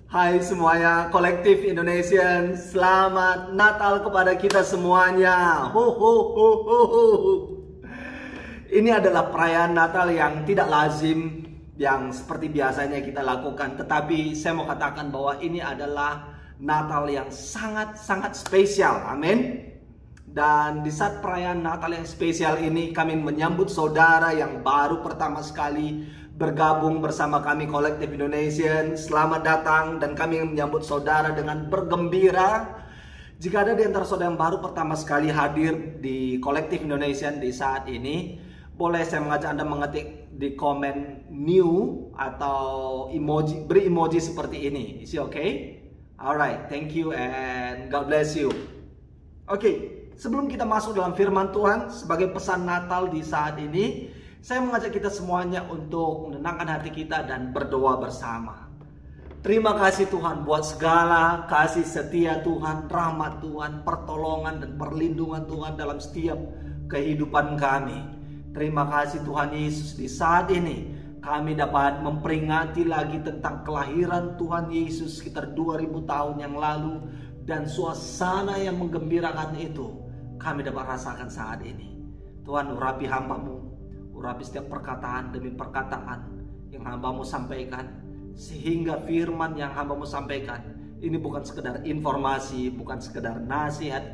Hai semuanya, kolektif Indonesian, selamat Natal kepada kita semuanya. Ho ho ho ho ho. Ini adalah perayaan Natal yang tidak lazim, yang seperti biasanya kita lakukan. Tetapi saya mau katakan bahwa ini adalah Natal yang sangat-sangat spesial. Amin. Dan di saat perayaan Natal yang spesial ini, kami menyambut saudara yang baru pertama sekali bergabung bersama kami kolektif Indonesian. Selamat datang, dan kami menyambut saudara dengan bergembira. Jika ada di antara saudara yang baru pertama sekali hadir di kolektif Indonesian di saat ini, boleh saya mengajak Anda mengetik di komen new atau emoji, beri emoji seperti ini. Is it okay? Alright, thank you and God bless you. Oke, sebelum kita masuk dalam firman Tuhan sebagai pesan Natal di saat ini, saya mengajak kita semuanya untuk menenangkan hati kita dan berdoa bersama. Terima kasih Tuhan buat segala kasih setia Tuhan, rahmat Tuhan, pertolongan dan perlindungan Tuhan dalam setiap kehidupan kami. Terima kasih Tuhan Yesus, di saat ini kami dapat memperingati lagi tentang kelahiran Tuhan Yesus sekitar 2000 tahun yang lalu. Dan suasana yang menggembirakan itu kami dapat rasakan saat ini. Tuhan, urapi hamba-Mu, urapi setiap perkataan demi perkataan yang hamba-Mu sampaikan, sehingga firman yang hamba-Mu sampaikan ini bukan sekedar informasi, bukan sekedar nasihat,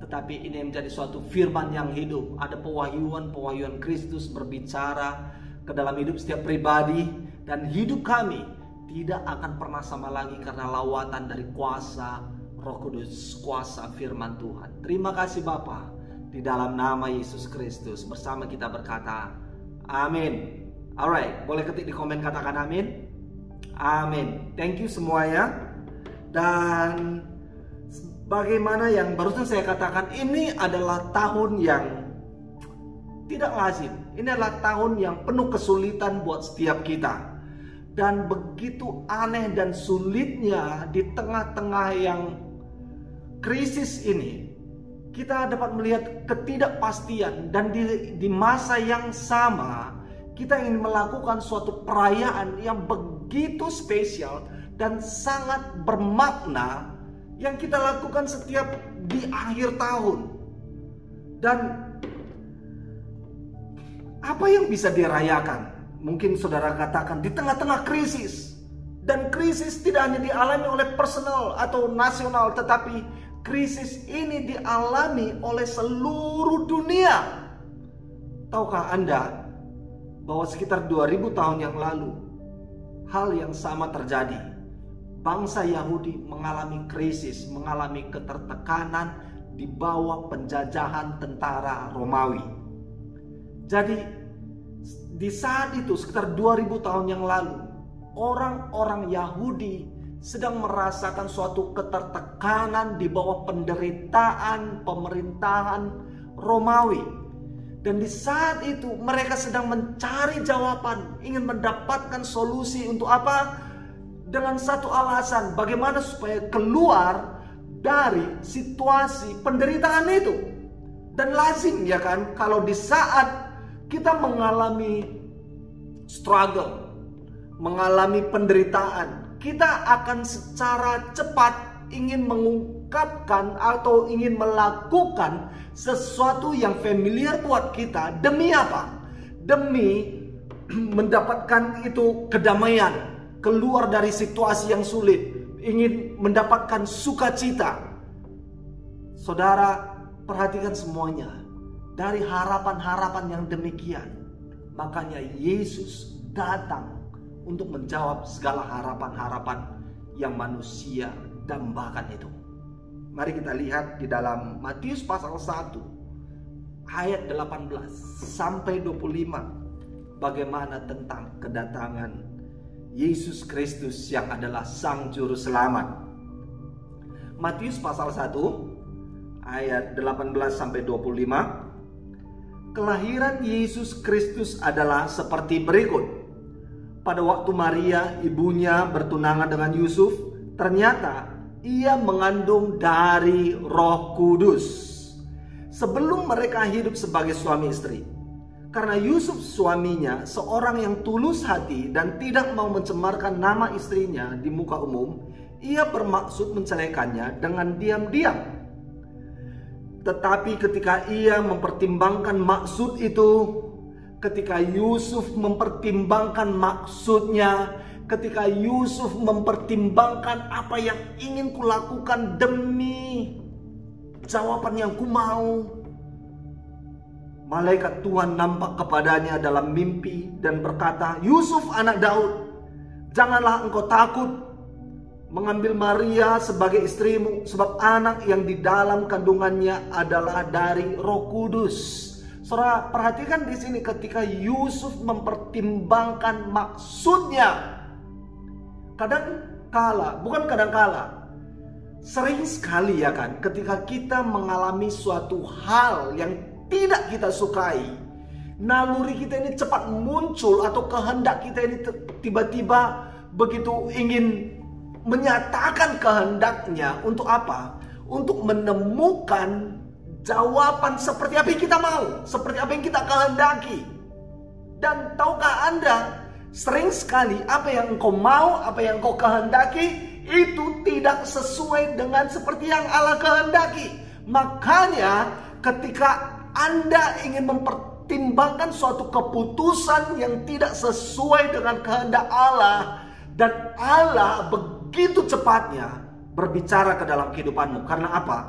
tetapi ini menjadi suatu firman yang hidup. Ada pewahyuan Kristus berbicara ke dalam hidup setiap pribadi, dan hidup kami tidak akan pernah sama lagi karena lawatan dari kuasa Roh Kudus, kuasa firman Tuhan. Terima kasih Bapa, di dalam nama Yesus Kristus bersama kita berkata amin. Alright, boleh ketik di komen katakan amin. Amin. Thank you semuanya. Dan bagaimana yang barusan saya katakan, ini adalah tahun yang tidak lazim. Ini adalah tahun yang penuh kesulitan buat setiap kita. Dan begitu aneh dan sulitnya di tengah-tengah yang krisis ini, kita dapat melihat ketidakpastian. Dan di masa yang sama, kita ingin melakukan suatu perayaan yang begitu spesial dan sangat bermakna yang kita lakukan setiap di akhir tahun. Dan apa yang bisa dirayakan? Mungkin saudara katakan di tengah-tengah krisis. Dan krisis tidak hanya dialami oleh personal atau nasional, tetapi krisis ini dialami oleh seluruh dunia. Tahukah Anda bahwa sekitar 2000 tahun yang lalu hal yang sama terjadi? Bangsa Yahudi mengalami krisis, mengalami ketertekanan di bawah penjajahan tentara Romawi. Jadi di saat itu sekitar 2000 tahun yang lalu, orang-orang Yahudi sedang merasakan suatu ketertekanan di bawah penderitaan pemerintahan Romawi. Dan di saat itu mereka sedang mencari jawaban, ingin mendapatkan solusi untuk apa? Dengan satu alasan, bagaimana supaya keluar dari situasi penderitaan itu. Dan lazim ya kan, kalau di saat kita mengalami struggle, mengalami penderitaan, kita akan secara cepat ingin mengungkapkan atau ingin melakukan sesuatu yang familiar buat kita. Demi apa? Demi mendapatkan itu kedamaian, keluar dari situasi yang sulit, ingin mendapatkan sukacita. Saudara, perhatikan semuanya. Dari harapan-harapan yang demikian, makanya Yesus datang untuk menjawab segala harapan-harapan yang manusia dambakan itu. Mari kita lihat di dalam Matius pasal 1 ayat 18 sampai 25 bagaimana tentang kedatangan Yesus Kristus yang adalah Sang Juru Selamat. Matius pasal 1 ayat 18 sampai 25. Kelahiran Yesus Kristus adalah seperti berikut. Pada waktu Maria ibunya bertunangan dengan Yusuf, ternyata ia mengandung dari Roh Kudus sebelum mereka hidup sebagai suami istri. Karena Yusuf suaminya seorang yang tulus hati dan tidak mau mencemarkan nama istrinya di muka umum, ia bermaksud menceraikannya dengan diam-diam. Tetapi ketika ia mempertimbangkan maksud itu, ketika Yusuf mempertimbangkan maksudnya, ketika Yusuf mempertimbangkan apa yang ingin kulakukan demi jawaban yang ku mau, malaikat Tuhan nampak kepadanya dalam mimpi dan berkata, "Yusuf anak Daud, janganlah engkau takut mengambil Maria sebagai istrimu, sebab anak yang di dalam kandungannya adalah dari Roh Kudus." Saudara, perhatikan di sini ketika Yusuf mempertimbangkan maksudnya. Sering sekali ya kan, ketika kita mengalami suatu hal yang tidak kita sukai, naluri kita ini cepat muncul atau kehendak kita ini tiba-tiba begitu ingin menyatakan kehendaknya untuk apa? Untuk menemukan jawaban seperti apa yang kita mau, seperti apa yang kita kehendaki. Dan tahukah Anda, sering sekali apa yang engkau mau, apa yang engkau kehendaki itu tidak sesuai dengan seperti yang Allah kehendaki. Makanya ketika Anda ingin mempertimbangkan suatu keputusan yang tidak sesuai dengan kehendak Allah, dan Allah begitu cepatnya berbicara ke dalam kehidupanmu. Karena apa?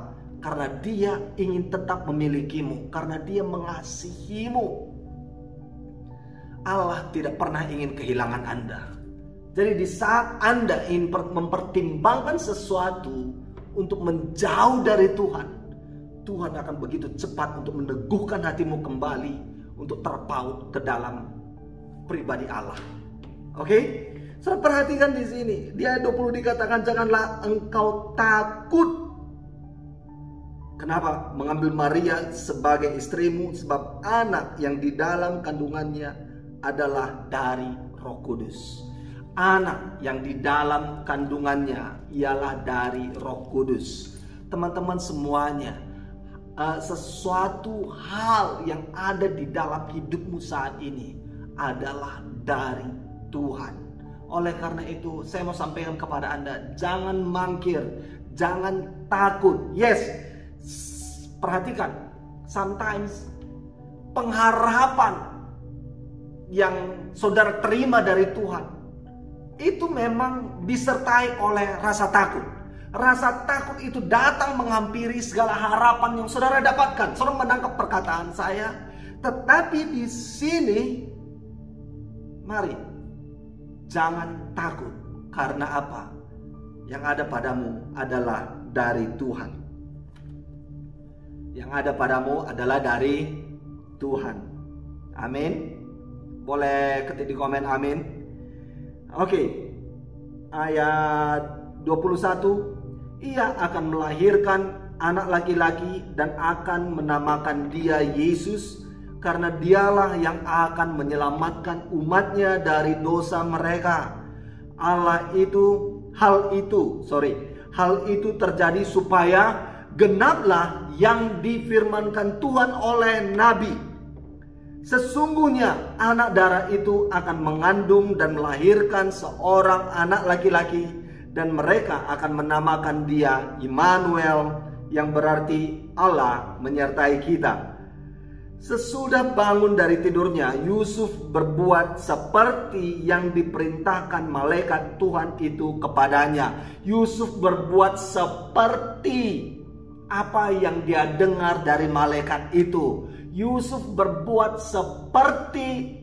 Karena Dia ingin tetap memilikimu, karena Dia mengasihimu. Allah tidak pernah ingin kehilangan Anda. Jadi di saat Anda ingin mempertimbangkan sesuatu untuk menjauh dari Tuhan, Tuhan akan begitu cepat untuk meneguhkan hatimu kembali untuk terpaut ke dalam pribadi Allah. Oke? Saya perhatikan di sini, di ayat 20 dikatakan, "Janganlah engkau takut." Kenapa? Mengambil Maria sebagai istrimu, sebab anak yang di dalam kandungannya adalah dari Roh Kudus. Anak yang di dalam kandungannya ialah dari Roh Kudus. Teman-teman semuanya, sesuatu hal yang ada di dalam hidupmu saat ini adalah dari Tuhan. Oleh karena itu, saya mau sampaikan kepada Anda, jangan mangkir, jangan takut. Yes, perhatikan, sometimes pengharapan yang saudara terima dari Tuhan itu memang disertai oleh rasa takut. Rasa takut itu datang menghampiri segala harapan yang saudara dapatkan. Saudara menangkap perkataan saya. Tetapi di sini, mari, jangan takut. Karena apa? Yang ada padamu adalah dari Tuhan. Yang ada padamu adalah dari Tuhan. Amin. Boleh ketik di komen amin. Oke. Ayat 21. Ia akan melahirkan anak laki-laki dan akan menamakan dia Yesus, karena dialah yang akan menyelamatkan umatnya dari dosa mereka. Hal itu terjadi supaya genaplah yang difirmankan Tuhan oleh Nabi. Sesungguhnya anak darah itu akan mengandung dan melahirkan seorang anak laki-laki, dan mereka akan menamakan dia Immanuel, yang berarti Allah menyertai kita. Sesudah bangun dari tidurnya, Yusuf berbuat seperti yang diperintahkan malaikat Tuhan itu kepadanya. Yusuf berbuat seperti apa yang dia dengar dari malaikat itu. Yusuf berbuat seperti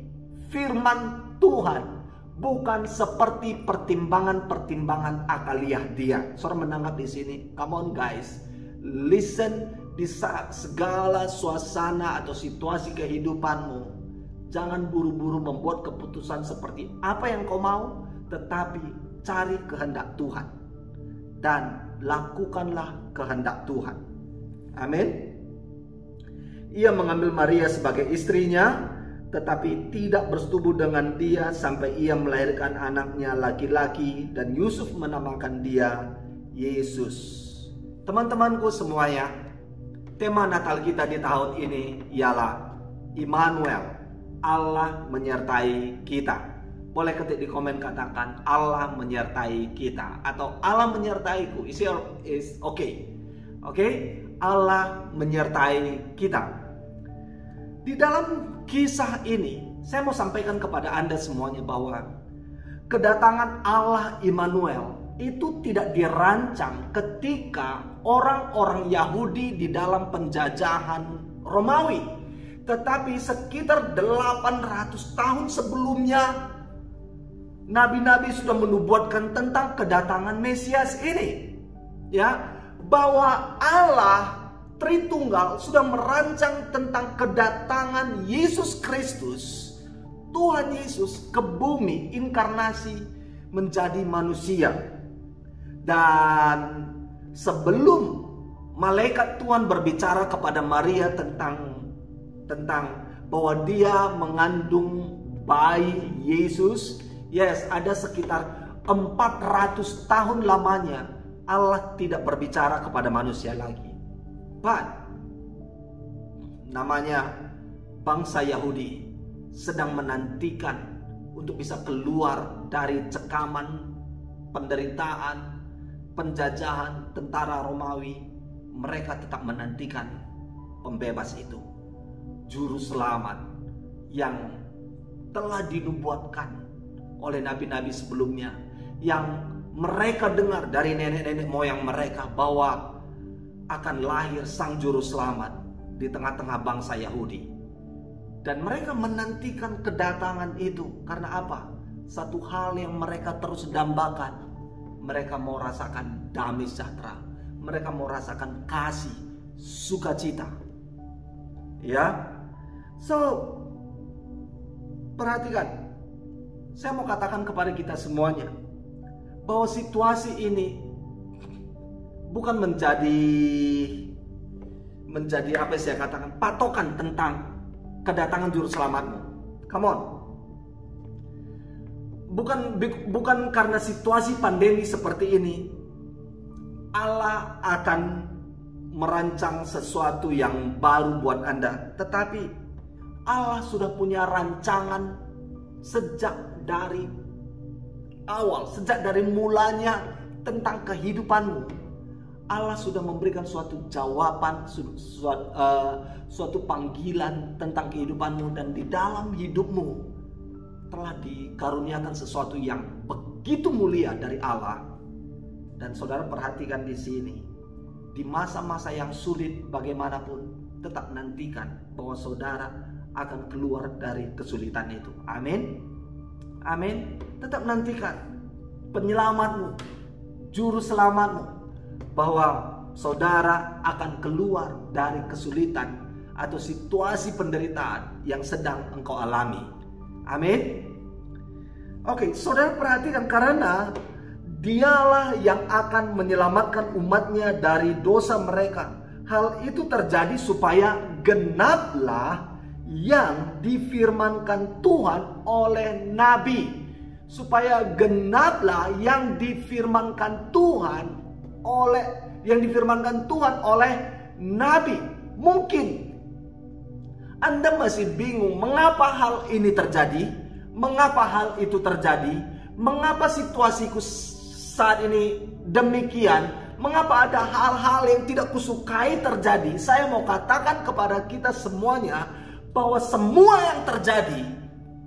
firman Tuhan, bukan seperti pertimbangan-pertimbangan akaliah dia. Saudara menangkap di sini? Come on guys, listen. Di saat segala suasana atau situasi kehidupanmu, jangan buru-buru membuat keputusan seperti apa yang kau mau, tetapi cari kehendak Tuhan dan lakukanlah kehendak Tuhan. Amin. Ia mengambil Maria sebagai istrinya, tetapi tidak bersetubuh dengan dia sampai ia melahirkan anaknya laki-laki, dan Yusuf menamakan dia Yesus. Teman-temanku semuanya, tema Natal kita di tahun ini ialah Immanuel, Allah menyertai kita. Boleh ketik di komen, katakan Allah menyertai kita atau Allah menyertaiku. Is okay. Oke, Allah menyertai kita. Di dalam kisah ini, saya mau sampaikan kepada Anda semuanya bahwa kedatangan Allah Immanuel itu tidak dirancang ketika orang-orang Yahudi di dalam penjajahan Romawi, tetapi sekitar 800 tahun sebelumnya nabi-nabi sudah menubuatkan tentang kedatangan Mesias ini, ya, bahwa Allah Tritunggal sudah merancang tentang kedatangan Yesus Kristus, Tuhan Yesus, ke bumi, inkarnasi menjadi manusia. Dan sebelum malaikat Tuhan berbicara kepada Maria tentang bahwa dia mengandung bayi Yesus, yes, ada sekitar 400 tahun lamanya Allah tidak berbicara kepada manusia lagi. But namanya bangsa Yahudi sedang menantikan untuk bisa keluar dari cekaman penderitaan, penjajahan tentara Romawi. Mereka tetap menantikan pembebas itu, juru selamat yang telah dinubuatkan oleh nabi-nabi sebelumnya, yang mereka dengar dari nenek-nenek moyang mereka bahwa akan lahir sang juru selamat di tengah-tengah bangsa Yahudi. Dan mereka menantikan kedatangan itu karena apa? Satu hal yang mereka terus dambakan. Mereka mau rasakan damai sejahtera. Mereka mau rasakan kasih, sukacita. Ya. So, perhatikan. Saya mau katakan kepada kita semuanya bahwa situasi ini bukan menjadi apa yang saya katakan patokan tentang kedatangan juru selamatmu. Come on. Bukan karena situasi pandemi seperti ini Allah akan merancang sesuatu yang baru buat Anda, tetapi Allah sudah punya rancangan sejak dari awal, sejak dari mulanya tentang kehidupanmu. Allah sudah memberikan suatu jawaban, suatu panggilan tentang kehidupanmu, dan di dalam hidupmu telah dikaruniakan sesuatu yang begitu mulia dari Allah. Dan saudara perhatikan di sini, di masa-masa yang sulit bagaimanapun, tetap nantikan bahwa saudara akan keluar dari kesulitan itu. Amin. Amin. Tetap nantikan penyelamatmu, juru selamatmu, bahwa saudara akan keluar dari kesulitan atau situasi penderitaan yang sedang engkau alami. Amin. Oke, saudara perhatikan, karena Dialah yang akan menyelamatkan umatnya dari dosa mereka. Hal itu terjadi supaya genaplah yang difirmankan Tuhan oleh Nabi. Supaya genaplah yang difirmankan Tuhan oleh Nabi. Mungkin Anda masih bingung mengapa hal ini terjadi, mengapa hal itu terjadi, mengapa situasiku saat ini demikian, mengapa ada hal-hal yang tidak kusukai terjadi. Saya mau katakan kepada kita semuanya bahwa semua yang terjadi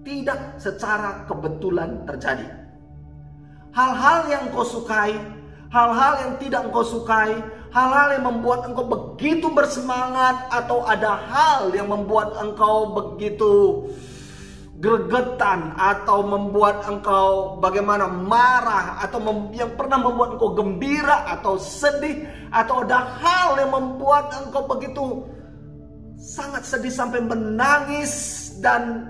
tidak secara kebetulan terjadi. Hal-hal yang kau sukai, hal-hal yang tidak engkau sukai, hal-hal yang membuat engkau begitu bersemangat, atau ada hal yang membuat engkau begitu gregetan, atau membuat engkau bagaimana marah, atau yang pernah membuat engkau gembira atau sedih, atau ada hal yang membuat engkau begitu sangat sedih sampai menangis, dan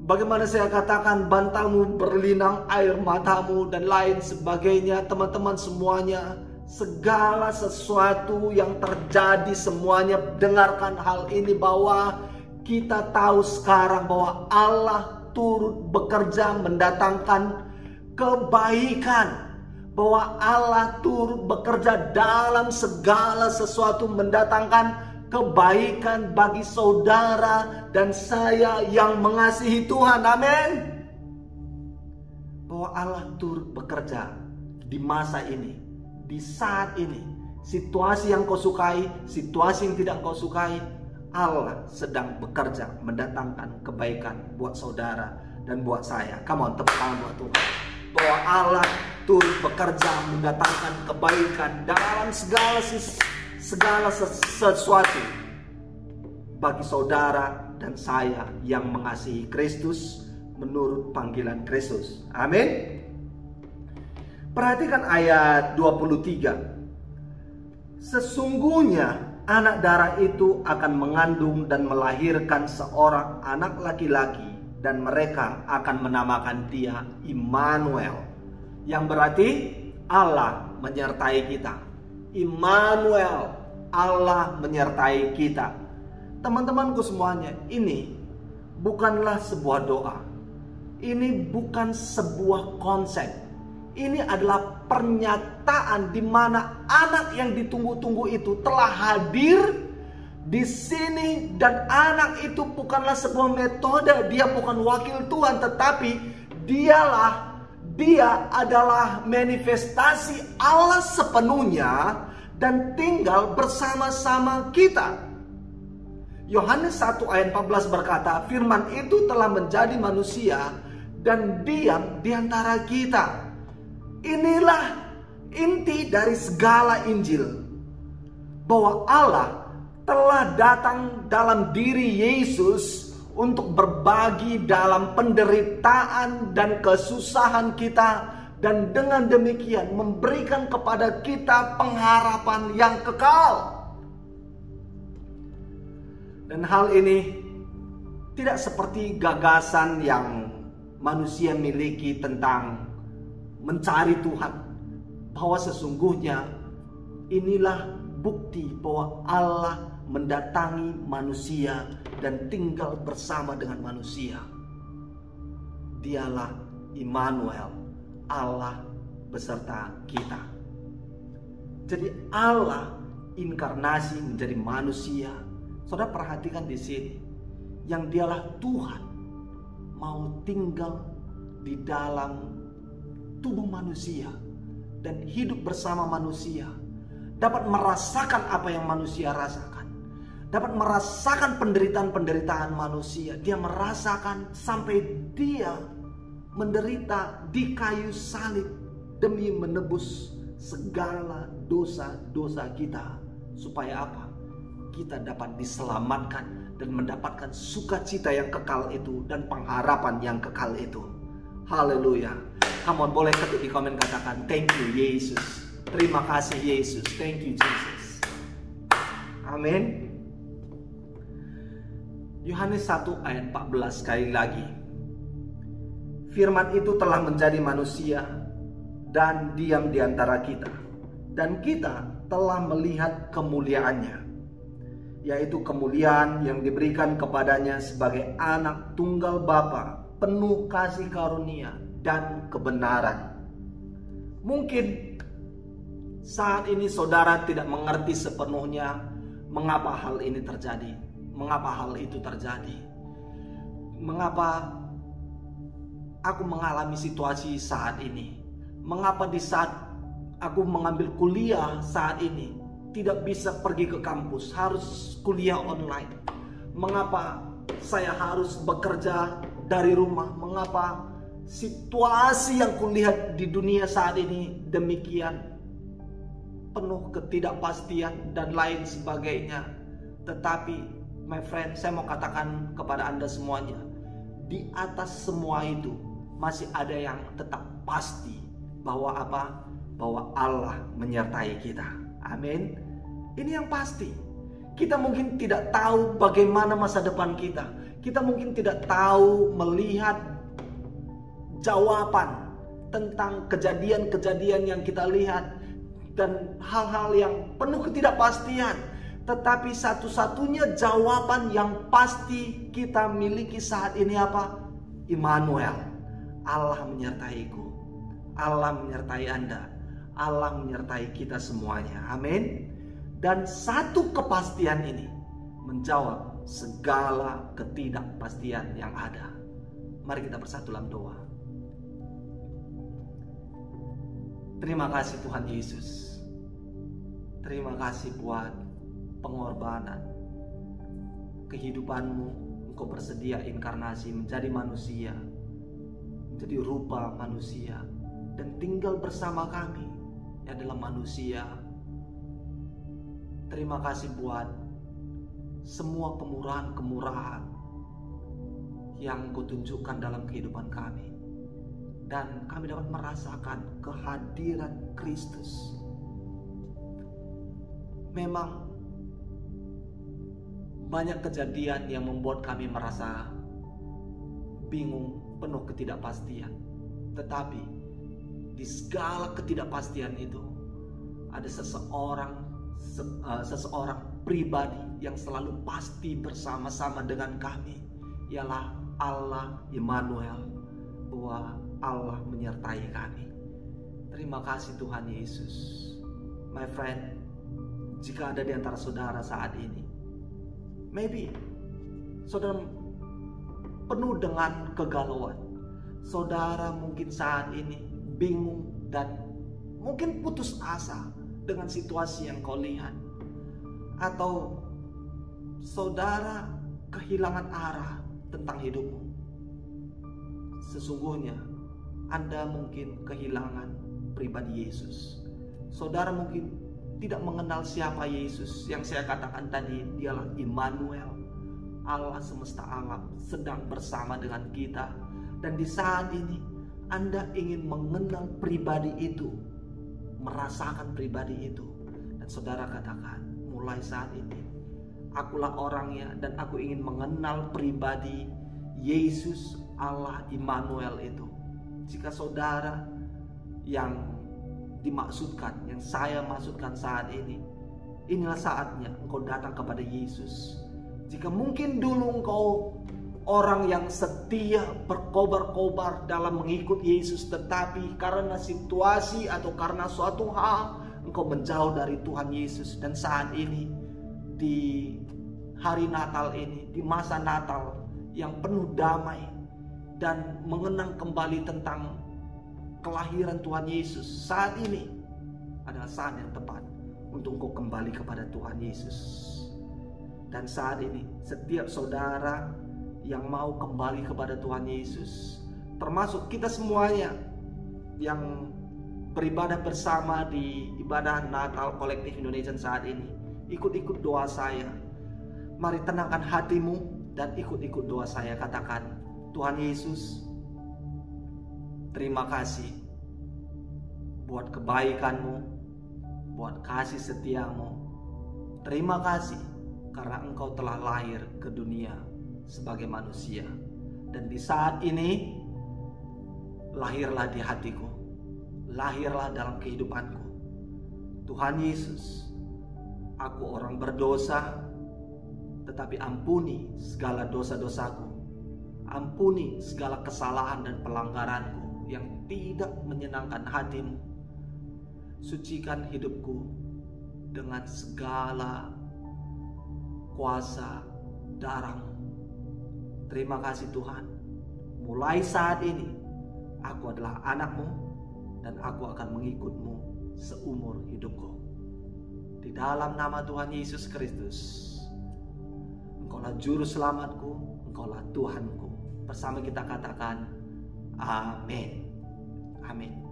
bagaimana saya katakan bantalmu berlinang air matamu dan lain sebagainya. Teman-teman semuanya, segala sesuatu yang terjadi semuanya, dengarkan hal ini, bahwa kita tahu sekarang bahwa Allah turut bekerja mendatangkan kebaikan, bahwa Allah turut bekerja dalam segala sesuatu mendatangkan kebaikan bagi saudara dan saya yang mengasihi Tuhan. Amin. Bahwa Allah turut bekerja di masa ini, di saat ini. Situasi yang kau sukai, situasi yang tidak kau sukai, Allah sedang bekerja mendatangkan kebaikan buat saudara dan buat saya. Come on, tepuk tangan buat Tuhan. Bahwa Allah turut bekerja mendatangkan kebaikan dalam segala sesuatu bagi saudara dan saya yang mengasihi Kristus menurut panggilan Kristus. Amin. Perhatikan ayat 23. Sesungguhnya anak darah itu akan mengandung dan melahirkan seorang anak laki-laki, dan mereka akan menamakan dia Immanuel, yang berarti Allah menyertai kita. Immanuel, Allah menyertai kita. Teman-temanku semuanya, ini bukanlah sebuah doa. Ini bukan sebuah konsep. Ini adalah pernyataan di mana anak yang ditunggu-tunggu itu telah hadir di sini, dan anak itu bukanlah sebuah metode, dia bukan wakil Tuhan, tetapi dia adalah manifestasi Allah sepenuhnya dan tinggal bersama-sama kita. Yohanes 1 ayat 14 berkata, firman itu telah menjadi manusia dan diam di antara kita. Inilah inti dari segala Injil, bahwa Allah telah datang dalam diri Yesus untuk berbagi dalam penderitaan dan kesusahan kita, dan dengan demikian memberikan kepada kita pengharapan yang kekal. Dan hal ini tidak seperti gagasan yang manusia miliki tentang mencari Tuhan, bahwa sesungguhnya inilah bukti bahwa Allah mendatangi manusia dan tinggal bersama dengan manusia. Dialah Immanuel, Allah beserta kita. Jadi Allah inkarnasi menjadi manusia. Saudara perhatikan di sini, yang dialah Tuhan mau tinggal di dalam tubuh manusia dan hidup bersama manusia, dapat merasakan apa yang manusia rasakan, dapat merasakan penderitaan-penderitaan manusia. Dia merasakan sampai dia menderita di kayu salib demi menebus segala dosa-dosa kita, supaya apa? Kita dapat diselamatkan dan mendapatkan sukacita yang kekal itu dan pengharapan yang kekal itu. Haleluya. Kamu boleh ketik di komen, katakan thank you Yesus. Terima kasih Yesus. Thank you Jesus. Amin. Yohanes 1 ayat 14 sekali lagi. Firman itu telah menjadi manusia dan diam di antara kita, dan kita telah melihat kemuliaannya, yaitu kemuliaan yang diberikan kepadanya sebagai anak tunggal Bapa, penuh kasih karunia dan kebenaran. Mungkin saat ini saudara tidak mengerti sepenuhnya mengapa hal ini terjadi, mengapa hal itu terjadi, mengapa aku mengalami situasi saat ini, mengapa di saat aku mengambil kuliah saat ini tidak bisa pergi ke kampus, harus kuliah online. Mengapa saya harus bekerja dari rumah? Mengapa situasi yang kulihat di dunia saat ini demikian penuh ketidakpastian dan lain sebagainya? Tetapi my friend, saya mau katakan kepada Anda semuanya, di atas semua itu masih ada yang tetap pasti, bahwa apa? Bahwa Allah menyertai kita. Amin. Ini yang pasti. Kita mungkin tidak tahu bagaimana masa depan kita. Kita mungkin tidak tahu melihat jawaban tentang kejadian-kejadian yang kita lihat dan hal-hal yang penuh ketidakpastian. Tetapi satu-satunya jawaban yang pasti kita miliki saat ini apa? Immanuel. Allah menyertaiku. Allah menyertai Anda. Allah menyertai kita semuanya. Amin. Dan satu kepastian ini, menjawab segala ketidakpastian yang ada. Mari kita bersatu dalam doa. Terima kasih Tuhan Yesus. Terima kasih buat pengorbanan kehidupan-Mu. Engkau bersedia inkarnasi menjadi manusia, menjadi rupa manusia, dan tinggal bersama kami yang adalah manusia. Terima kasih buat semua kemurahan-kemurahan yang Engkau tunjukkan dalam kehidupan kami. Dan kami dapat merasakan kehadiran Kristus. Memang banyak kejadian yang membuat kami merasa bingung, penuh ketidakpastian. Tetapi di segala ketidakpastian itu ada seseorang pribadi yang selalu pasti bersama-sama dengan kami, ialah Allah Immanuel, bahwa Allah menyertai kami. Terima kasih Tuhan Yesus. My friend, jika ada di antara saudara saat ini, maybe saudara penuh dengan kegalauan. Saudara mungkin saat ini bingung dan mungkin putus asa dengan situasi yang kau lihat. Atau saudara kehilangan arah tentang hidupmu. Sesungguhnya Anda mungkin kehilangan pribadi Yesus. Saudara mungkin tidak mengenal siapa Yesus. Yang saya katakan tadi, dialah Immanuel, Allah semesta alam sedang bersama dengan kita. Dan di saat ini Anda ingin mengenal pribadi itu, merasakan pribadi itu. Dan saudara katakan, mulai saat ini akulah orangnya, dan aku ingin mengenal pribadi Yesus Allah Immanuel itu. Jika saudara yang dimaksudkan, yang saya maksudkan saat ini, inilah saatnya engkau datang kepada Yesus. Jika mungkin dulu engkau orang yang setia, berkobar-kobar dalam mengikut Yesus, tetapi karena situasi atau karena suatu hal engkau menjauh dari Tuhan Yesus. Dan saat ini di hari Natal ini, di masa Natal yang penuh damai dan mengenang kembali tentang kelahiran Tuhan Yesus, saat ini adalah saat yang tepat untuk engkau kembali kepada Tuhan Yesus. Dan saat ini setiap saudara yang mau kembali kepada Tuhan Yesus, termasuk kita semuanya yang beribadah bersama di ibadah Natal kolektif Indonesia saat ini, ikut-ikut doa saya. Mari tenangkan hatimu dan ikut-ikut doa saya. Katakan, Tuhan Yesus, terima kasih buat kebaikan-Mu, buat kasih setia-Mu. Terima kasih karena Engkau telah lahir ke dunia sebagai manusia. Dan di saat ini, lahirlah di hatiku, lahirlah dalam kehidupanku. Tuhan Yesus, aku orang berdosa, tetapi ampuni segala dosa-dosaku. Ampuni segala kesalahan dan pelanggaranku yang tidak menyenangkan hati-Mu. Sucikan hidupku dengan segala kuasa darah-Mu. Terima kasih Tuhan. Mulai saat ini aku adalah anak-Mu dan aku akan mengikut-Mu seumur hidupku. Di dalam nama Tuhan Yesus Kristus, Engkaulah juru selamatku, Engkaulah Tuhanku. Bersama kita katakan amin. Amin.